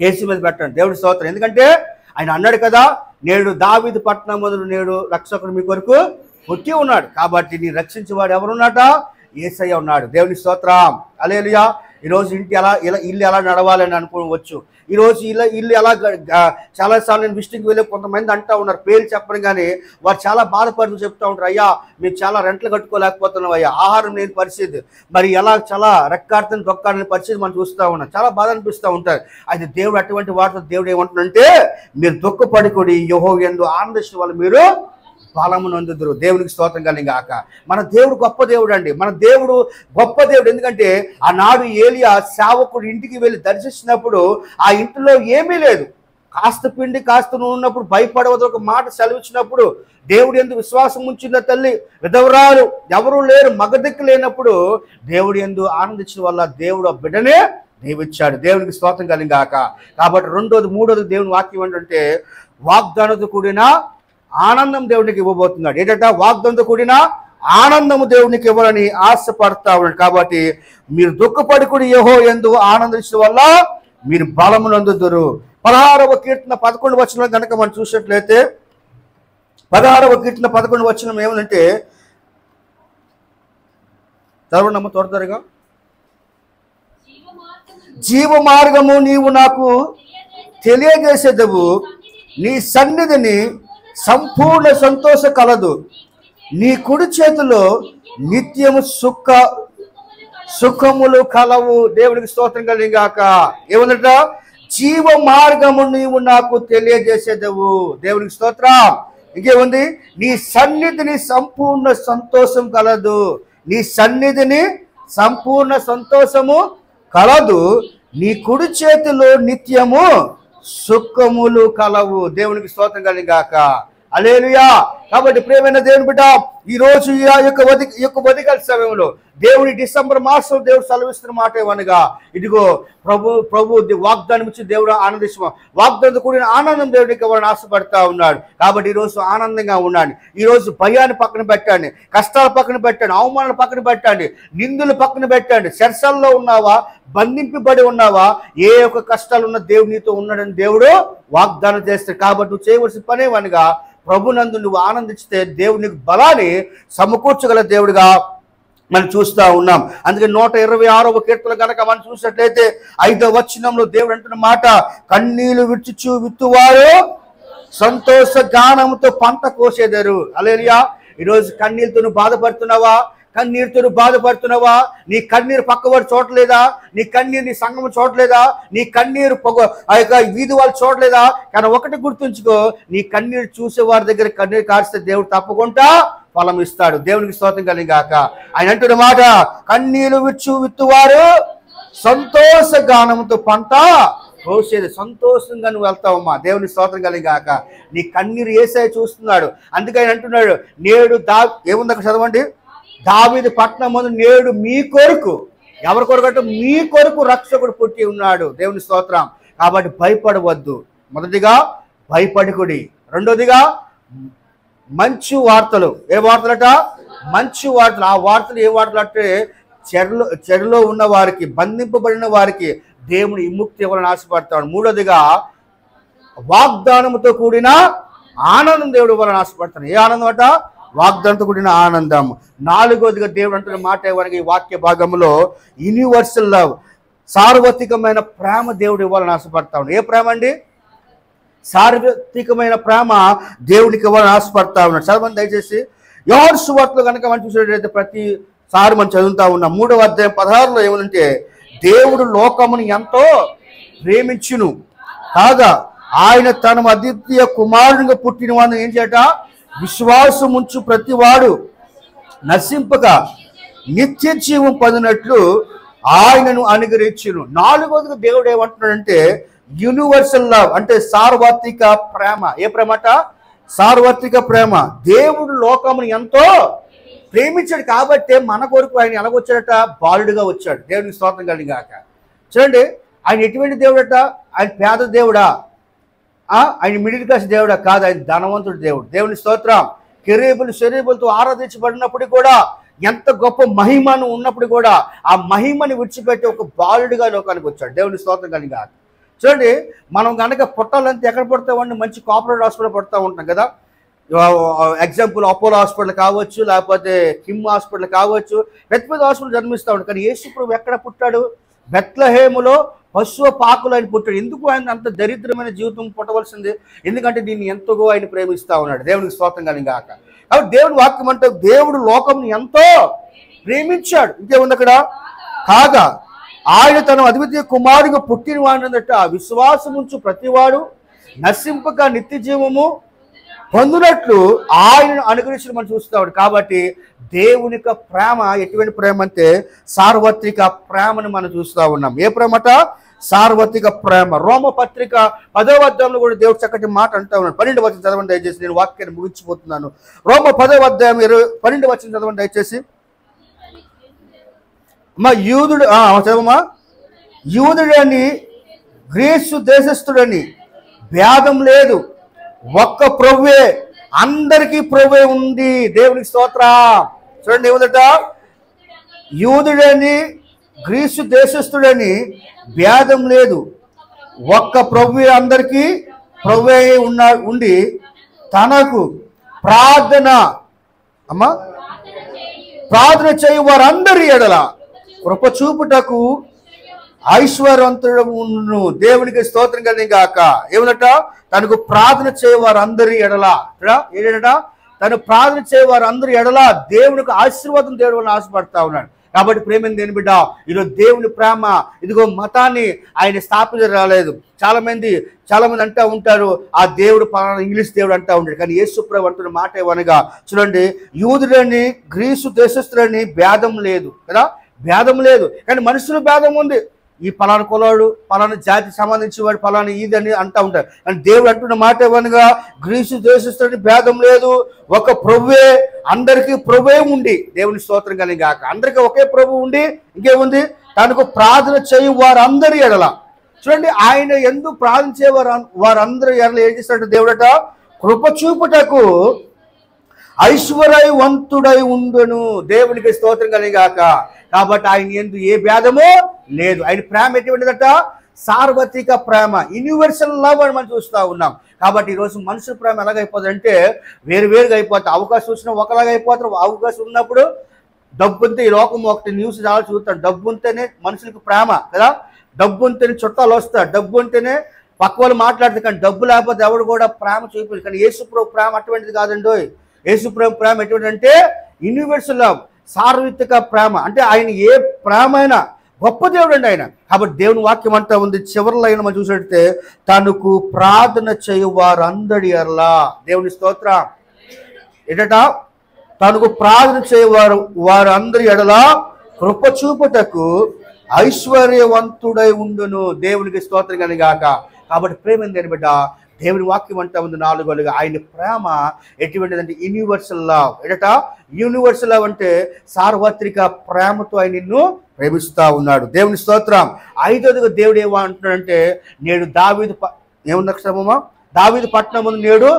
యేసు మీద పెట్టండి. దేవుని స్తోత్రం. ఎందుకంటే ఆయన అన్నాడు కదా, నేడు దావీదు పట్టణం మొదలు నేడు రక్షకుడు మీ కొరకు పుట్టి ఉన్నాడు. కాబట్టి నీ రక్షించేవాడు ఎవరున్నాట? యేసయ్య ఉన్నాడు. దేవుని స్తోత్రం. హల్లెలూయా. ఈరోజు ఇల్లు ఎలా నడవాలని అనుకోవచ్చు. ఈరోజు ఇల్లు ఎలా చాలాసార్లు నేను విజిటింగ్కి వెళ్ళి కొంతమంది అంటూ ఉన్నారు, పేర్లు చెప్పడం కానీ వారు చాలా బాధపడుతూ చెప్తూ ఉంటారు, అయ్యా మేము చాలా రెంట్లు కట్టుకోలేకపోతున్నాం అయ్యా, ఆహారం లేని పరిస్థితి, మరి ఎలా చాలా రెక్కాడుతున్న దొక్కాడని పరిస్థితి మనం చూస్తూ ఉన్నాం. చాలా బాధ అనిపిస్తూ ఉంటారు. అయితే దేవుడు అటువంటి వాటితో దేవుడు ఏమంటున్నాడంటే, మీరు దుఃఖపడుకుడి, యెహోవా యందు ఆనందించడం వల్ల మీరు బలమునందుదురు. దేవునికి స్తోత్రం కలిగాక. మన దేవుడు గొప్ప దేవుడు అండి. మన దేవుడు గొప్ప దేవుడు. ఎందుకంటే ఆనాడు ఏలియా సేవకుడు ఇంటికి వెళ్ళి దర్శించినప్పుడు ఆ ఇంటిలో ఏమీ లేదు, కాస్త పిండి కాస్త నూనె ఉన్నప్పుడు భయపడవద్దు ఒక మాట సెలవిచ్చినప్పుడు, దేవుడు యందు విశ్వాసం ఉంచిన తల్లి, విధవరాలు ఎవరూ లేరు, మగదిక్కు లేనప్పుడు దేవుడు యందు ఆనందించడం వల్ల దేవుడు ఆ బిడ్డనే దీవించాడు. దేవునికి స్తోత్రం కలిగాక. కాబట్టి రెండోది మూడోది దేవుని వాక్యం ఏంటంటే, వాగ్దానంతో కూడిన ఆనందం దేవునికి ఇవ్వబోతున్నాడు. ఏంటంటే వాగ్దానంతో కూడిన ఆనందము దేవునికి ఇవ్వాలని ఆశపడతా ఉన్నాడు. కాబట్టి మీరు దుఃఖపడుకుడి, యెహోవా యందు ఆనందించడం వల్ల మీరు బలమునందుదురు. 16వ కీర్తన 11 వచనం కనుక మనం చూసినట్లయితే, 16వ కీర్తన 11 వచనం ఏమంటే, చదవండి త్వరగా. జీవ మార్గము నీవు నాకు తెలియజేసేదవు. నీ సన్నిధిని సంపూర్ణ సంతోష కలదు. నీ కుడి చేతిలో నిత్యము సుఖములు కలవు. దేవునికి స్తోత్రం కలిగాక. ఏముందట? జీవ మార్గము నీవు నాకు తెలియజేసేదవు. దేవునికి స్తోత్రం. ఇంకేముంది? నీ సన్నిధిని సంపూర్ణ సంతోషం కలదు. నీ సన్నిధిని సంపూర్ణ సంతోషము కలదు. నీ కుడి చేతిలో నిత్యము సుఖములు కలవు. దేవునికి స్తోత్రం కలిగాక. హల్లెలూయా. కాబట్టి ప్రియమైన దేవుని బిడ్డ, ఈ రోజు ఈ యొక్క ఉదయకాల సమయంలో దేవుని డిసెంబర్ మాసం దేవుడు సెలవిస్తున్న మాట ఏమనగా, ఇదిగో ప్రభు వాగ్దానం ఇచ్చి దేవుడు ఆనందించ వాగ్దానంతో కూడిన ఆనందం దేవుడికి వాళ్ళని ఆశపడతా ఉన్నాడు. కాబట్టి ఈరోజు ఆనందంగా ఉండండి. ఈరోజు భయాన్ని పక్కన పెట్టండి, కష్టాలు పక్కన పెట్టండి, అవమానాలు పక్కన పెట్టండి, నిందులు పక్కన పెట్టండి. శర్సల్లో ఉన్నావా, బంధింపబడి ఉన్నావా, ఏ ఒక్క కష్టాలు ఉన్న దేవుడు నీతో ఉన్నాడని దేవుడు వాగ్దానం చేస్తాడు. కాబట్టి నువ్వు చేయవలసిన పనేవనగా ప్రభునందు నువ్వు ఆనందించితే దేవుడు నీకు బలాన్ని సమకూర్చగల దేవుడిగా మనం చూస్తూ ఉన్నాం. అందుకే 126వ కీర్తన కనుక మనం చూసినట్లయితే 5వ వచనంలో దేవుడు అంటున్న మాట, కన్నీళ్లు విడిచిచు విత్తువారు సంతోష గానముతో పంట కోసేదారు. హల్లెలూయా. ఈరోజు కన్నీళ్ళతో నువ్వు బాధపడుతున్నావా? కన్నీరుతో బాధపడుతున్నావా? నీ కన్నీరు పక్కవాడు చూడలేదా? నీ కన్నీరు నీ సంఘం చూడలేదా? నీ కన్నీరు ఆ యొక్క వీధి వాళ్ళు చూడలేదా? కానీ ఒకటి గుర్తుంచుకో, నీ కన్నీరు చూసే వారి దగ్గర కన్నీరు కారిస్తే దేవుడు తప్పకుండా ఫలం ఇస్తాడు. దేవునికి స్తోత్రం కలిగాక. ఆయన అంటున్న మాట, కన్నీరు విత్తువారు సంతోష గానంతో పంట కోసేది. సంతోషంగా నువ్వు వెళ్తావమ్మా. దేవుని స్తోత్రం కలిగాక. నీ కన్నీరు యేసయ్య చూస్తున్నాడు. అందుకే ఆయన అంటున్నాడు, నేడు ఏముంది అక్కడ చదవండి. దావీదు పట్టణం ముందు నేడు మీ కొరకు, ఎవరి కొరకు అంటే మీ కొరకు రక్షకుడు పుట్టి ఉన్నాడు. దేవుని స్తోత్రం. కాబట్టి భయపడవద్దు. మొదటిగా భయపడుకుడి. రెండోదిగా మంచి వార్తలు. ఏ వార్తలట? మంచి వార్తలు. ఆ వార్తలు ఏ వార్తలు అంటే చెరలో ఉన్న వారికి, బంధింపబడిన వారికి దేవుని విముక్తి ఇవ్వాలని ఆశపడతాడు. మూడోదిగా వాగ్దానముతో కూడిన ఆనందం దేవుడు ఇవ్వాలని ఆశపడతాడు. ఏ ఆనందం అట? వాగ్దానంతో కూడిన ఆనందం. నాలుగోదిగా దేవుడు అంటున్న మాట ఏమనగా ఈ వాక్య భాగంలో యూనివర్సల్ లవ్, సార్వత్రికమైన ప్రేమ దేవుడు ఇవ్వాలని ఆశపడతాడు. ఏ ప్రేమ అండి? సార్వత్రికమైన ప్రేమ దేవుడికి ఇవ్వాలని ఆశపడతా ఉన్నాడు. చదవండి దయచేసి. యోహాను సువార్తలో కనుక మనం చూసినట్లయితే ప్రతిసారి మనం చదువుతా ఉన్నాం. 3వ అధ్యాయం 16లో ఏమనంటే, దేవుడు లోకమును ఎంతో ప్రేమించును కాగా ఆయన తన అద్వితీయ కుమారునిగా పుట్టిన వాడిని ఏం చేయట? విశ్వాసముంచు ప్రతివాడు నశింపక నిత్య జీవం పొందినట్లు ఆయనను అనుగ్రహించును. నాలుగోదిగా దేవుడు ఏమంటున్నాడంటే యూనివర్సల్ లవ్, అంటే సార్వత్రిక ప్రేమ. ఏ ప్రేమట? సార్వత్రిక ప్రేమ. దేవుడు లోకమును ఎంతో ప్రేమించాడు కాబట్టి మన కొరకు ఆయన ఎలాగొచ్చాడట? బాలుడుగా వచ్చాడు. దేవునికి స్తోత్రం కలిగాక. చూడండి, ఆయన ఎటువంటి దేవుడట? ఆయన పేద దేవుడా? ఆయన మిడిల్ క్లాస్ దేవుడా? కాదు, ఆయన ధనవంతుడు దేవుడు. దేవుని స్తోత్రం. శరీబులతో ఆరాధించబడినప్పుడు కూడా, ఎంత గొప్ప మహిమను ఉన్నప్పుడు కూడా ఆ మహిమని విడిచిపెట్టి ఒక బాలుడిగా లోకానికి వచ్చాడు. దేవుని స్తోత్రం కలిగాక. చూడండి, మనం కనుక పుట్టాలంటే ఎక్కడ పుడతామండి? మంచి కార్పొరేట్ హాస్పిటల్ పుడతా ఉంటాం కదా. ఎగ్జాంపుల్ అపోలో హాస్పిటల్ కావచ్చు, లేకపోతే కిమ్ హాస్పిటల్ కావచ్చు, పెద్ద పెద్ద హాస్పిటల్ జన్మిస్తూ ఉంటాడు. కానీ యేసు ప్రభు ఎక్కడ పుట్టాడు? బెత్లెహేములో పశువ పాకులు ఆయన పుట్టాడు. ఎందుకు ఆయన అంత దరిద్రమైన జీవితం పుట్టవలసింది? ఎందుకంటే దీన్ని ఎంతగో ఆయన ప్రేమిస్తూ ఉన్నాడు. దేవునికి స్తోత్రం కలిగాక. కాబట్టి దేవుని వాక్యం అంటే దేవుడు లోకంని ఎంతో ప్రేమించాడు. ఇంకేముంది అక్కడ? కాగా ఆయన తన అద్వితీయ కుమారుడిగా పుట్టిన వాడినట విశ్వాసముంచు ప్రతివాడు నశింపక నిత్య జీవము పొందినట్లు ఆయనను అనుగ్రహించడం మనం చూస్తాడు. కాబట్టి దేవుని యొక్క ప్రేమ ఎటువంటి ప్రేమ అంటే సార్వత్రిక ప్రేమను మనం చూస్తూ ఉన్నాం. ఏ ప్రేమట? సార్వత్రిక ప్రేమ. రోమపత్రిక 10వ అధ్యాయంలో కూడా దేవుడు చక్కటి మాట అంటా ఉన్నాడు. 12వ వచనం చదవండి దయచేసి. నేను వాక్యాన్ని ముగించిపోతున్నాను. రోమ 10వ అధ్యాయం 12వ వచనం చదవండి దయచేసి. యూదుడు చదవమా. యూదుడని గ్రీసు దేశస్థుడని భేదం లేదు, ఒక్క ప్రభువే, అందరికీ ప్రభువే ఉంది. దేవునికి స్తోత్రం. చూడండి ఏముందట? యూదుడని గ్రీసు దేశస్థుడని భేదం లేదు, ఒక్క ప్రభువే, అందరికీ ప్రభువే ఉండి తనకు ప్రార్థన చేయు వారందరి ఎడల కృప చూపుటకు ఐశ్వర్యవంతుడును. దేవునికి స్తోత్రం కలిగి గాక. ఏమనట? తనకు ప్రార్థన చేయవారు అందరి ఎడల ఏంటట? తను ప్రార్థన చేయవారు అందరి ఎడల దేవునికి ఆశీర్వాదం దేవుడు ఆశపడతా ఉన్నాడు. కాబట్టి ప్రేమ దేని బిడ్డ, ఈరోజు దేవుని ప్రేమ ఇదిగో మతాన్ని ఆయన స్థాపించరాలేదు. చాలా మంది అంటూ ఉంటారు ఆ దేవుడు పలానా ఇంగ్లీష్ దేవుడు అంటూ ఉంటాడు. కానీ యేసు ప్రభు అంటున్న మాట ఏమనగా చూడండి, యూదులని గ్రీసు దేశస్తులని భేదం లేదు కదా, భేదం లేదు. కానీ మనుషులు భేదం ఉంది. ఈ పలానా కులాడు, పలానా జాతి సంబంధించి వాడు, పలానా ఇది అని అంటూ ఉంటారు. కానీ దేవుడు అంటున్న మాట ఏమనగా గ్రీసు దేశస్తులని భేదం లేదు, ఒక ప్రభువే, అందరికీ ప్రభువే ఉండి, దేవుని స్తోత్రం కలిగి గాక. అందరికీ ఒకే ప్రభు ఉండి ఇంకేముంది? తనకు ప్రార్థన చేయు వారందరి ఎడల. చూడండి, ఆయన ఎందుకు ప్రార్థన చేయవారు వారందరి ఎడల ఏం చేస్తాడు దేవుడట? కృప చూపుటకు ఐశ్వర్యవంతుడై ఉండును. దేవునికి స్తోత్రం కలిగి గాక. కాబట్టి ఆయన ఎందు ఏ భేదమో లేదు. ఆయన ప్రేమ ఎటువంటిదట? సార్వత్రిక ప్రేమ, యూనివర్సల్ లవ్ అని మనం చూస్తూ ఉన్నాం. కాబట్టి ఈరోజు మనుషుల ప్రేమ ఎలాగైపోతుందంటే వేరుగా అయిపోతుంది. అవకాశం వచ్చినా ఒకలాగా అయిపోతారు. అవకాశం ఉన్నప్పుడు డబ్బు ఉంటే, ఈ లోకం ఒకటి న్యూస్ చాలా చూస్తాం, డబ్బు ఉంటేనే మనుషులకు ప్రేమ కదా, డబ్బు ఉంటేనే చుట్టాలు వస్తారు, డబ్బు ఉంటేనే పక్క వాళ్ళు మాట్లాడతారు. కానీ డబ్బు లేకపోతే ఎవడు కూడా ప్రేమ చూపించదు. కానీ యేసుప్రభు ప్రేమ అటువంటిది కాదండి. యేసుప్రభు ప్రేమ ఎటువంటి అంటే యూనివర్సల్ లవ్, సార్వత్రిక ప్రేమ. అంటే ఆయన ఏ ప్రేమ అయినా గొప్ప దేవుడు అండి ఆయన. కాబట్టి దేవుని వాక్యం అంతా ఉంది. చివరిలో అయినా మనం చూసినట్టే తనకు ప్రార్థన చేయు వారందరి ఎడల, దేవుని స్తోత్రం ఏంటట? తనకు ప్రార్థన చేయవారు వారందరి ఎడల కృప చూపుటకు ఐశ్వర్యవంతుడై ఉండును. దేవునికి స్తోత్రం కలిగి గాక. కాబట్టి ప్రేమ ఏంది బిడ్డ? దేవుని వాక్యం అంటా ఉంది 4 ఆయన ప్రేమ ఎటువంటిదంటే యూనివర్సల్ లవ్. ఏంటట? యూనివర్సల్ లవ్ అంటే సార్వత్రిక ప్రేమతో ఆయన నిన్ను ప్రేమిస్తా ఉన్నాడు. దేవుని స్తోత్రం. 5వదిగా దేవుడు ఏమంటున్నాడంటే నేడు దావీదు పట్టణం ముందు నేడు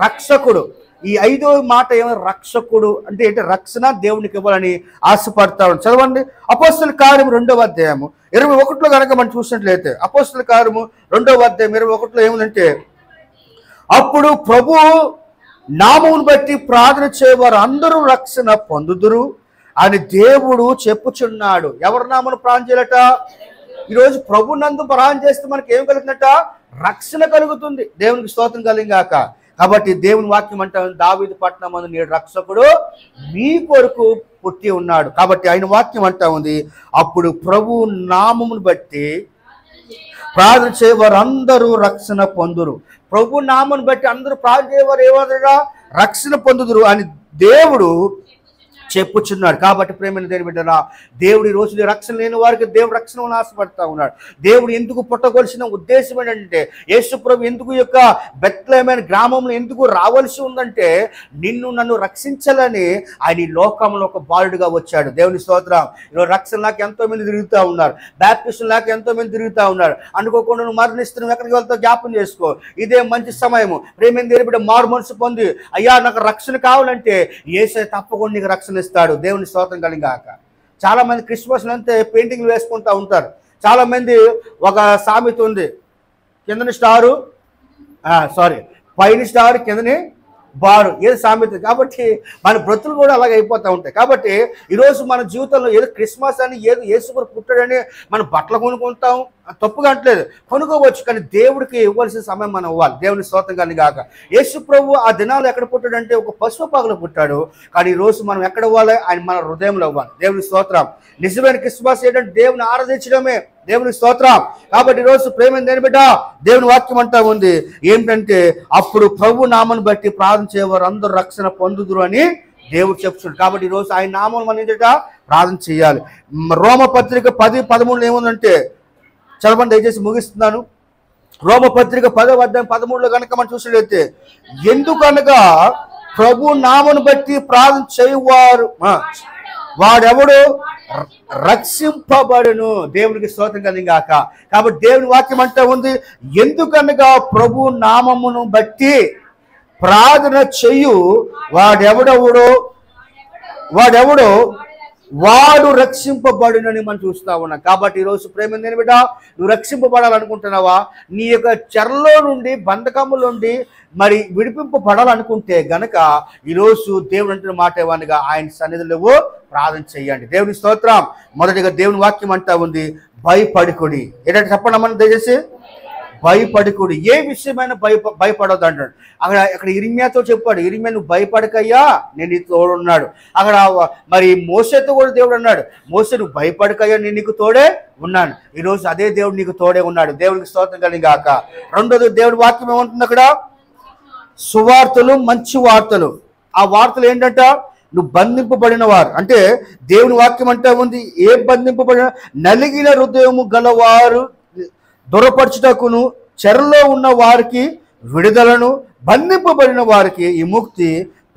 రక్షకుడు. ఈ 5వ మాట ఏమైనా రక్షకుడు అంటే ఏంటి? రక్షణ దేవునికి ఇవ్వాలని ఆశపడతాడు. చదవండి, అపోస్తల కార్యము 2వ అధ్యాయము 21 కనుక మనం చూసినట్లయితే, అపోస్తల కార్యము 2వ అధ్యాయం 21 ఏముందంటే, అప్పుడు ప్రభు నామమును బట్టి ప్రార్థన చేయవారు అందరూ రక్షణ పొందుదురు అని దేవుడు చెప్పుచున్నాడు. ఎవరి నామను ప్రార్థన చేయాలట? ఈరోజు ప్రభు నందు ప్రార్థన చేస్తే మనకి ఏం కలుగుతుందట? రక్షణ కలుగుతుంది. దేవునికి స్తోత్రం కలిగాక. కాబట్టి దేవుని వాక్యం అంటే దావీదు పట్టణం మందు నేడు రక్షకుడు మీ కొరకు పుట్టి ఉన్నాడు. కాబట్టి ఆయన వాక్యం అంటా ఉంది, అప్పుడు ప్రభు నామమును బట్టి ప్రార్థన చేయవారు అందరూ రక్షణ పొందురు. ప్రభు నామను బట్టి అందరూ ప్రార్థన చేయవారు ఏమన్నా రక్షణ పొందుదురు అని దేవుడు చెప్పుచున్నాడు. కాబట్టి ప్రేమైన దేని బిడ్డరా, దేవుడి రోజు రక్షణ లేని వారికి దేవుడు రక్షణ ఆశపడతా ఉన్నాడు. దేవుడు ఎందుకు పుట్టవలసిన ఉద్దేశం ఏంటంటే, యేసు ప్రభు ఎందుకు యొక్క బెత్లెహేము గ్రామంలో ఎందుకు రావాల్సి ఉందంటే నన్ను రక్షించాలని ఆయన ఈ లోకంలో ఒక బాలుడుగా వచ్చాడు. దేవుని స్తోత్రం. ఈరోజు రక్షణ లాగా ఎంతో మంది తిరుగుతూ ఉన్నారు, బ్యాప్టిస్టుల లాగా ఎంతో మంది తిరుగుతూ ఉన్నారు. అనుకోకుండా నువ్వు మరణిస్తున్నావు, ఎక్కడికి వెళ్తావు జ్ఞాపం చేసుకో. ఇదే మంచి సమయము. ప్రేమైన దేని బిడ్డ, మారు మనసు పొంది అయ్యా నాకు రక్షణ కావాలంటే యేసయ్య తప్పకుండా నీకు రక్షణ ఇస్తాడు. దేవుని స్తోత్రం కలిగాక. చాలా మంది క్రిస్మస్ అంతే పెయింటింగ్లు వేసుకుంటూ ఉంటారు. చాలా మంది ఒక సామెత ఉంది, కిందని స్టారు పైన స్టార్ కిందని బారు, ఏది సామెత. కాబట్టి మన బ్రతులు కూడా అలాగే అయిపోతూ ఉంటాయి. కాబట్టి ఈరోజు మన జీవితంలో ఏదో క్రిస్మస్ అని ఏదో యేసు పుట్టాడని మనం బట్టలు కొనుక్కుంటాం, తప్పుగా అంటలేదు, కొనుక్కోవచ్చు. కానీ దేవుడికి ఇవ్వాల్సిన సమయం మనం ఇవ్వాలి. దేవుని స్తోత్రం కానీ గాక. యేసు ప్రభు ఆ దినాలు ఎక్కడ పుట్టాడంటే ఒక పశువు పాకలో పుట్టాడు. కానీ ఈరోజు మనం ఎక్కడ ఇవ్వాలి? ఆయన మన హృదయంలో ఇవ్వాలి. దేవుని స్తోత్రం. నిజమైన క్రిస్మస్ ఏంటంటే దేవుని ఆరాధించడమే. దేవుని స్తోత్రం. కాబట్టి ఈరోజు ప్రేమ దేని బిడ్డ, దేవుని వాక్యం అంటా ఉంది ఏంటంటే, అప్పుడు ప్రభు నామను బట్టి ప్రార్థన చేయవారు అందరూ రక్షణ పొందుదురు అని దేవుడు చెప్తున్నాడు. కాబట్టి ఈరోజు ఆయన నామం మనం ఏంటంటే ప్రార్థన చేయాలి. రోమపత్రిక 10:13 ఏముందంటే, చదవండి దయచేసి, ముగిస్తున్నాను. రోమపత్రిక 10వ అధ్యాయం 13 కనుక మనం చూసినట్లయితే, ఎందుకనగా ప్రభు నామను బట్టి ప్రార్థన చేయవారు వాడెవడు రక్షింపబడును. దేవునికి స్తోత్రం కలిగాక. కాబట్టి దేవుని వాక్యం అంటా ఉంది, ఎందుకనగా ప్రభు నామమును బట్టి ప్రార్థన చెయ్యు వాడెవడో వాడు రక్షింపబడునని మనం చూస్తా ఉన్నాం. కాబట్టి ఈరోజు ప్రేమ నేను బిడ్డ, నువ్వు రక్షింపబడాలనుకుంటున్నావా? నీ యొక్క చెరలో నుండి, బంధకముల నుండి మరి విడిపింపబడాలనుకుంటే గనక ఈరోజు దేవుడు అంటున్న మాట ఏమనగా ఆయన సన్నిధిలో ప్రార్థన చేయండి. దేవుని స్తోత్రం. మొదటిగా దేవుని వాక్యం అంటా ఉంది, భయపడుకుడి. ఏంటంటే చెప్పండి మనం దయచేసి, భయపడుకుడి. ఏ విషయమైన భయపడొద్దు అంటాడు. అక్కడ ఇర్మియాతో చెప్పాడు, ఇర్మియా నువ్వు భయపడకయ్యా, నేను నీకు తోడున్నాడు. అక్కడ మరి మోసేతో కూడా దేవుడు అన్నాడు, మోసే నువ్వు భయపడకయ్యా, నేను నీకు తోడే ఉన్నాను. ఈరోజు అదే దేవుడు నీకు తోడే ఉన్నాడు. దేవునికి స్తోత్రం కలిగాక. రెండోది దేవుడి వాక్యం ఏమంటుంది అక్కడ, సువార్తలు, మంచి వార్తలు. ఆ వార్తలు ఏంటంట, నువ్వు బంధింపబడిన వారు అంటే దేవుని వాక్యం అంటే ఉంది, ఏ బంధింపబడిన నలిగిన హృదయము గలవారు దొరపరచుటకును, చెరలో ఉన్న వారికి విడుదలను, బంధింపబడిన వారికి ఈ ముక్తి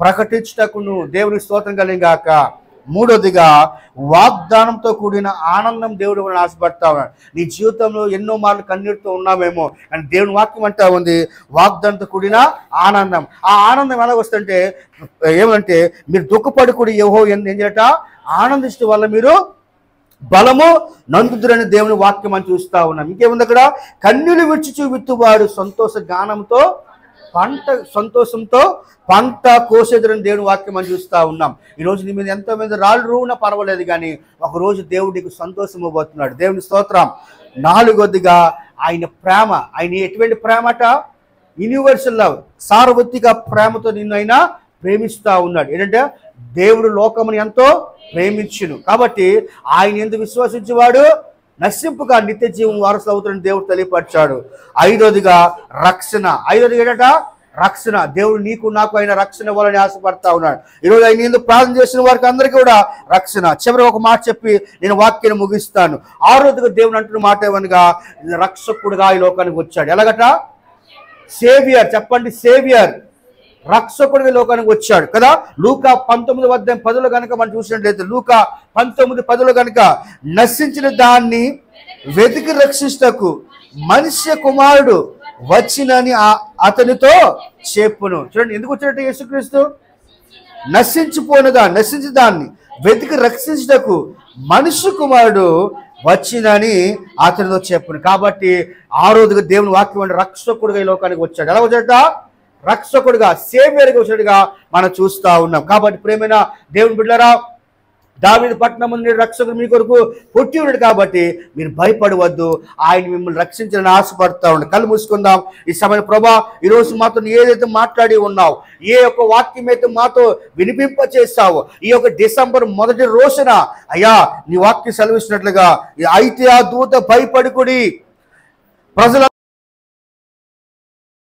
ప్రకటించుటకును. దేవుని స్తోత్రం కలిగాక. మూడోదిగా వాగ్దానంతో కూడిన ఆనందం దేవుడు మనం ఆశపడతా ఉన్నాడు. నీ జీవితంలో ఎన్నో మార్లు కన్నీరుతో ఉన్నామేమో, అని దేవుని వాక్యం అంటా ఉంది వాగ్దానంతో కూడిన ఆనందం. ఆ ఆనందం ఎలా వస్తుంటే ఏమంటే, మీరు దుఃఖపడుకుడి యెహోవా ఏం చేయట, ఆనందించడం వల్ల మీరు బలము నందుదురని దేవుని వాక్యం అని చూస్తా ఉన్నాం. ఇంకేముంది అక్కడ, కన్నులు విడిచి విత్తువాడు సంతోషంతో పంట కోసేదురని దేవుని వాక్యం అని చూస్తా ఉన్నాం. ఈరోజు నీ మీద ఎంతో మంది రాళ్ళు రూనా పర్వాలేదు, కానీ ఒకరోజు దేవుడు నీకు సంతోషం ఇవ్వబోతున్నాడు. దేవుని స్తోత్రం. నాలుగోదిగా ఆయన ప్రేమ. ఆయన ఎటువంటి ప్రేమట, యూనివర్సల్ లవ్, సార్వత్రిక ప్రేమతో నిన్ను ఆయన ప్రేమిస్తా ఉన్నాడు. ఏంటంటే దేవుడు లోకముని ఎంతో ప్రేమించును కాబట్టి ఆయన ఎందుకు విశ్వసించేవాడు నశింపుగా నిత్య జీవం వారసులు అవుతాడని దేవుడు తెలియపరిచాడు. ఐదోదిగా రక్షణ. ఐదోదిగా ఏంటంట, రక్షణ. దేవుడు నీకు నాకు అయిన రక్షణ ఇవ్వాలని ఆశపడతా ఉన్నాడు. ఈరోజు ఆయన ఎందుకు ప్రార్థన చేసిన వారికి అందరికీ కూడా రక్షణ. చివరి ఒక మాట చెప్పి నేను వాక్యాన్ని ముగిస్తాను. ఆరోదిగా దేవుడు అంటున్న మాట ఏమనగా, రక్షకుడుగా ఈ లోకానికి వచ్చాడు. ఎలాగట, సేవియర్. చెప్పండి, సేవియర్. రక్షకుడిగా లోకానికి వచ్చాడు కదా. లూకా 19:10 కనుక మనం చూసినట్లయితే, లూకా 19:10 కనుక, నశించిన దాన్ని వెతికి రక్షిస్తకు మనుష్య కుమారుడు వచ్చినని అతనితో చెప్పును. చూడండి, ఎందుకు వచ్చినట్టు యేసుక్రీస్తు, నశించిన దాన్ని వెతికి రక్షించటకు మనుష్య కుమారుడు వచ్చినని అతనితో చెప్పును. కాబట్టి ఆ రోజుగా దేవుని వాక్యం రక్షకుడిగా ఈ లోకానికి వచ్చాడు. ఎలా వచ్చాట, రక్షకుడుగా, సేవియర్గా వచ్చినట్టుగా మనం చూస్తా ఉన్నాం. కాబట్టి ప్రేమైన దేవుని బిడ్డలారా, దావీదు పట్టణం నుండి రక్షకుడు మీ కొరకు పుట్టి ఉన్నాడు. కాబట్టి మీరు భయపడవద్దు, ఆయన మిమ్మల్ని రక్షించాలని ఆశపడతా ఉన్నాడు. కళ్ళు మూసుకుందాం ఈ సమయం. ప్రభా, ఈరోజు మాతో ఏదైతే మాట్లాడి ఉన్నావు, ఏ యొక్క వాక్యం అయితే మాతో వినిపింప చేస్తావో, ఈ యొక్క డిసెంబర్ 1 రోజున అయ్యా నీ వాక్యం సెలవిస్తున్నట్లుగా, అయితే ఆ దూత భయపడుకుడి ప్రజల